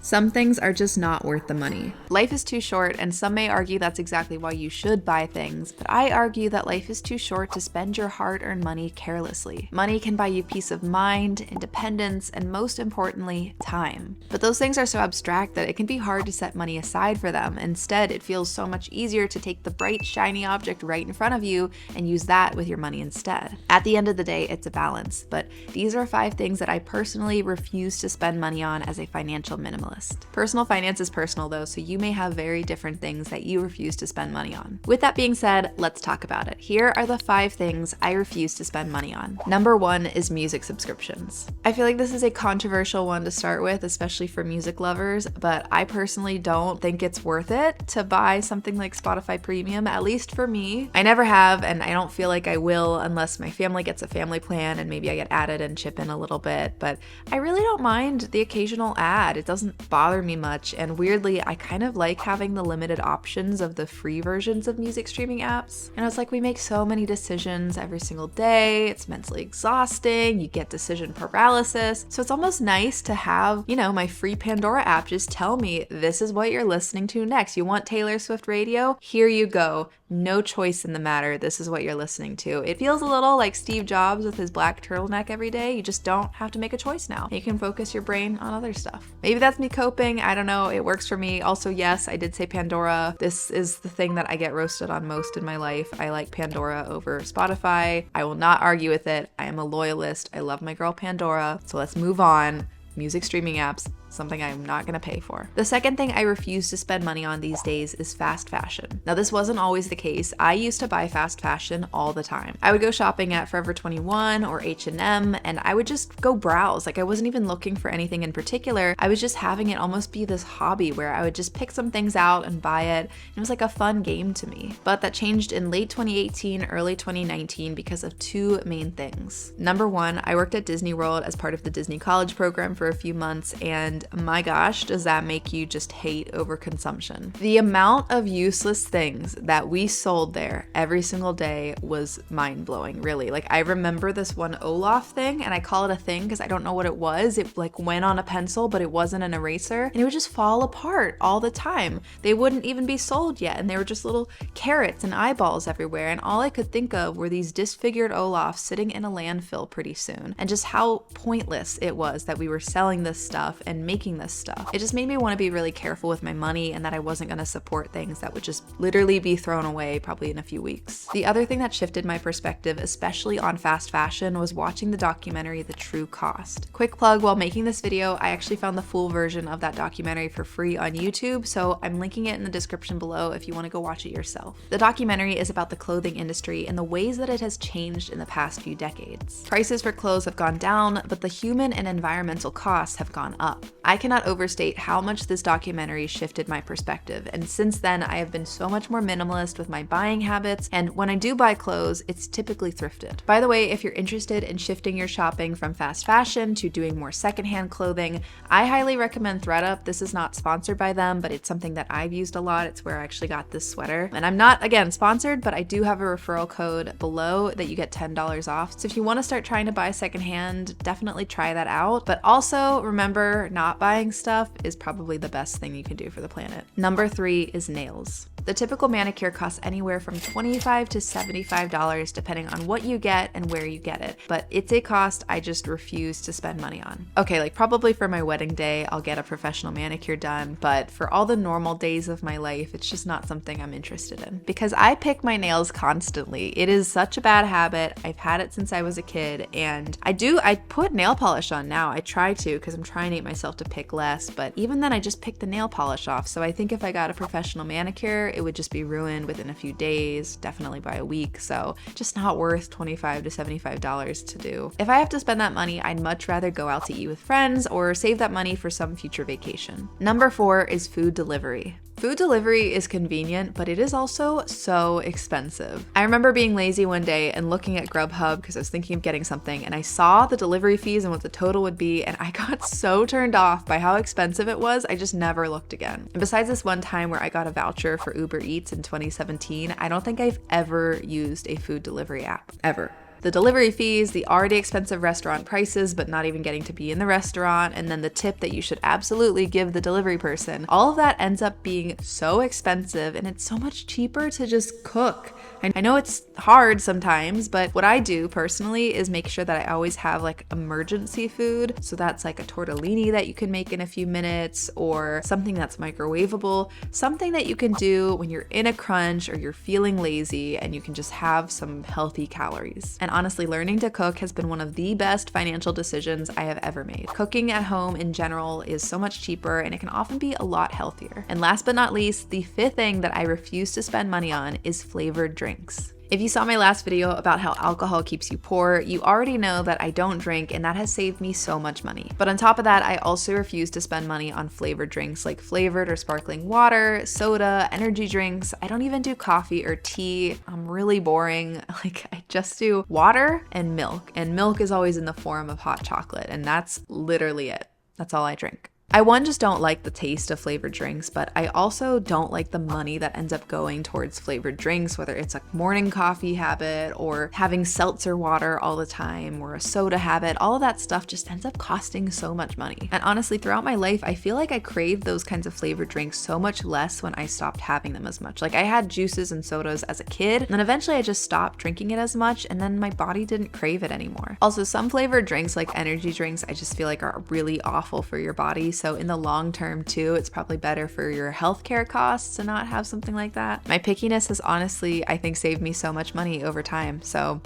Some things are just not worth the money. Life is too short, and some may argue that's exactly why you should buy things, but I argue that life is too short to spend your hard-earned money carelessly. Money can buy you peace of mind, independence, and most importantly, time. But those things are so abstract that it can be hard to set money aside for them. Instead, it feels so much easier to take the bright, shiny object right in front of you and use that with your money instead. At the end of the day, it's a balance, but these are 5 things that I personally refuse to spend money on as a financial minimalist. Personal finance is personal though, so you may have very different things that you refuse to spend money on. With that being said, let's talk about it. Here are the 5 things I refuse to spend money on. Number 1 is music subscriptions. I feel like this is a controversial one to start with, especially for music lovers, but I personally don't think it's worth it to buy something like Spotify Premium, at least for me. I never have, and I don't feel like I will unless my family gets a family plan and maybe I get added and chip in a little bit, but I really don't mind the occasional ad. It doesn't bother me much, and weirdly, I kind of like having the limited options of the free versions of music streaming apps. And it's like we make so many decisions every single day, it's mentally exhausting, you get decision paralysis, so it's almost nice to have, my free Pandora app just tell me, this is what you're listening to next. You want Taylor Swift radio? Here you go. No choice in the matter. This is what you're listening to. It feels a little like Steve Jobs with his black turtleneck every day. You just don't have to make a choice now. You can focus your brain on other stuff. Maybe that's me coping. I don't know. It works for me. Also, yes, I did say Pandora. This is the thing that I get roasted on most in my life. I like Pandora over Spotify. I will not argue with it. I am a loyalist. I love my girl Pandora. So let's move on. Music streaming apps, something I'm not gonna pay for. The second thing I refuse to spend money on these days is fast fashion. Now, this wasn't always the case. I used to buy fast fashion all the time. I would go shopping at Forever 21 or H&M, and I would just go browse. Like, I wasn't even looking for anything in particular. I was just having it almost be this hobby where I would just pick some things out and buy it. It was like a fun game to me. But that changed in late 2018, early 2019 because of 2 main things. Number 1, I worked at Disney World as part of the Disney College program for a few months, and my gosh, does that make you just hate overconsumption. The amount of useless things that we sold there every single day was mind-blowing, really. Like, I remember this one Olaf thing, and I call it a thing because I don't know what it was. It like went on a pencil, but it wasn't an eraser, and it would just fall apart all the time. They wouldn't even be sold yet, and they were just little carrots and eyeballs everywhere, and all I could think of were these disfigured Olafs sitting in a landfill pretty soon, and just how pointless it was that we were selling this stuff and making this stuff. It just made me want to be really careful with my money and that I wasn't going to support things that would just literally be thrown away probably in a few weeks. The other thing that shifted my perspective, especially on fast fashion, was watching the documentary The True Cost. Quick plug, while making this video, I actually found the full version of that documentary for free on YouTube, so I'm linking it in the description below if you want to go watch it yourself. The documentary is about the clothing industry and the ways that it has changed in the past few decades. Prices for clothes have gone down, but the human and environmental costs have gone up. I cannot overstate how much this documentary shifted my perspective, and since then I have been so much more minimalist with my buying habits, and when I do buy clothes, it's typically thrifted. By the way, if you're interested in shifting your shopping from fast fashion to doing more secondhand clothing, I highly recommend ThredUp. This is not sponsored by them, but it's something that I've used a lot. It's where I actually got this sweater, and I'm not, again, sponsored, but I do have a referral code below that you get $10 off. So if you want to start trying to buy secondhand, definitely try that out. But also remember, not buying stuff is probably the best thing you can do for the planet. Number 3 is nails. The typical manicure costs anywhere from $25 to $75 depending on what you get and where you get it, but it's a cost I just refuse to spend money on. Okay, like probably for my wedding day, I'll get a professional manicure done, but for all the normal days of my life, it's just not something I'm interested in. Because I pick my nails constantly. It is such a bad habit. I've had it since I was a kid, and I put nail polish on now. I try to because I'm trying to get myself to pick less, but even then I just pick the nail polish off. So I think if I got a professional manicure, it would just be ruined within a few days, definitely by a week. So just not worth $25 to $75 to do. If I have to spend that money, I'd much rather go out to eat with friends or save that money for some future vacation. Number 4 is food delivery. Food delivery is convenient, but it is also so expensive. I remember being lazy one day and looking at Grubhub because I was thinking of getting something, and I saw the delivery fees and what the total would be, and I got so turned off by how expensive it was, I just never looked again. And besides this one time where I got a voucher for Uber Eats in 2017, I don't think I've ever used a food delivery app, ever. the delivery fees, the already expensive restaurant prices, but not even getting to be in the restaurant, and then the tip that you should absolutely give the delivery person. All of that ends up being so expensive, and it's so much cheaper to just cook. I know it's hard sometimes, but what I do personally is make sure that I always have like emergency food. So that's like a tortellini that you can make in a few minutes, or something that's microwavable, something that you can do when you're in a crunch or you're feeling lazy and you can just have some healthy calories. And honestly, learning to cook has been one of the best financial decisions I have ever made. Cooking at home in general is so much cheaper and it can often be a lot healthier. And last but not least, the fifth thing that I refuse to spend money on is flavored drinks. If you saw my last video about how alcohol keeps you poor, you already know that I don't drink, and that has saved me so much money. But on top of that, I also refuse to spend money on flavored drinks like flavored or sparkling water, soda, energy drinks. I don't even do coffee or tea. I'm really boring. Like, I just do water and milk is always in the form of hot chocolate, and that's literally it. That's all I drink. I just don't like the taste of flavored drinks, but I also don't like the money that ends up going towards flavored drinks, whether it's a morning coffee habit or having seltzer water all the time or a soda habit. All of that stuff just ends up costing so much money. And honestly, throughout my life, I feel like I craved those kinds of flavored drinks so much less when I stopped having them as much. Like, I had juices and sodas as a kid, and then eventually I just stopped drinking it as much, and then my body didn't crave it anymore. Also, some flavored drinks like energy drinks, I just feel like are really awful for your body. So in the long term too, it's probably better for your healthcare costs to not have something like that. My pickiness has honestly, I think, saved me so much money over time. So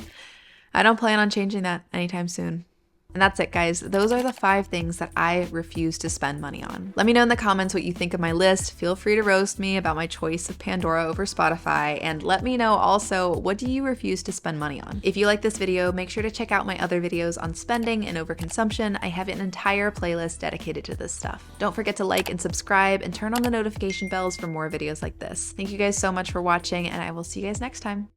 I don't plan on changing that anytime soon. And that's it, guys. Those are the 5 things that I refuse to spend money on. Let me know in the comments what you think of my list. Feel free to roast me about my choice of Pandora over Spotify. And let me know also, what do you refuse to spend money on? If you like this video, make sure to check out my other videos on spending and overconsumption. I have an entire playlist dedicated to this stuff. Don't forget to like and subscribe and turn on the notification bells for more videos like this. Thank you guys so much for watching, and I will see you guys next time.